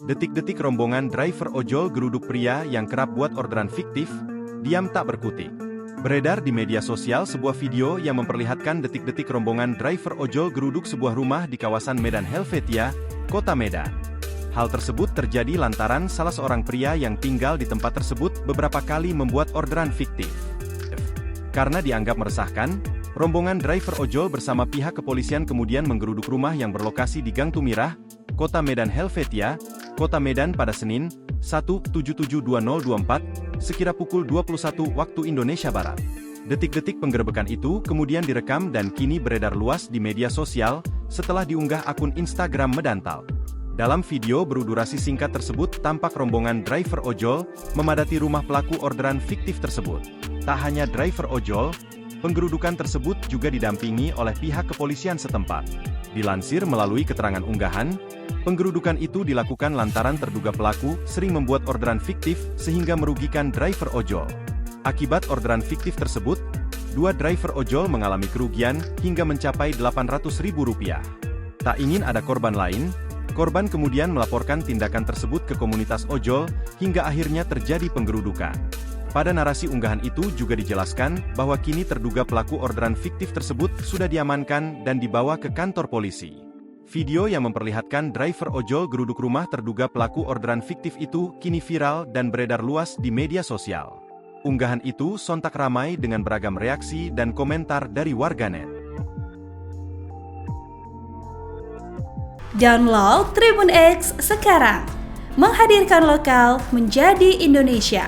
Detik-detik rombongan driver ojol geruduk pria yang kerap buat orderan fiktif, diam tak berkutik. Beredar di media sosial sebuah video yang memperlihatkan detik-detik rombongan driver ojol geruduk sebuah rumah di kawasan Medan Helvetia, Kota Medan. Hal tersebut terjadi lantaran salah seorang pria yang tinggal di tempat tersebut beberapa kali membuat orderan fiktif. Karena dianggap meresahkan, rombongan driver ojol bersama pihak kepolisian kemudian menggeruduk rumah yang berlokasi di Gang Tumirah, Kota Medan Helvetia, Kota Medan pada Senin, 1/77/2024, sekira pukul 21 waktu Indonesia Barat. Detik-detik penggerebekan itu kemudian direkam dan kini beredar luas di media sosial setelah diunggah akun Instagram Medantal. Dalam video berdurasi singkat tersebut tampak rombongan driver ojol memadati rumah pelaku orderan fiktif tersebut. Tak hanya driver ojol, penggerudukan tersebut juga didampingi oleh pihak kepolisian setempat. Dilansir melalui keterangan unggahan, penggerudukan itu dilakukan lantaran terduga pelaku sering membuat orderan fiktif sehingga merugikan driver ojol. Akibat orderan fiktif tersebut, 2 driver ojol mengalami kerugian hingga mencapai Rp800.000. Tak ingin ada korban lain, korban kemudian melaporkan tindakan tersebut ke komunitas ojol hingga akhirnya terjadi penggerudukan. Pada narasi unggahan itu juga dijelaskan bahwa kini terduga pelaku orderan fiktif tersebut sudah diamankan dan dibawa ke kantor polisi. Video yang memperlihatkan driver ojol geruduk rumah terduga pelaku orderan fiktif itu kini viral dan beredar luas di media sosial. Unggahan itu sontak ramai dengan beragam reaksi dan komentar dari warganet. Download Tribun X sekarang, menghadirkan lokal menjadi Indonesia.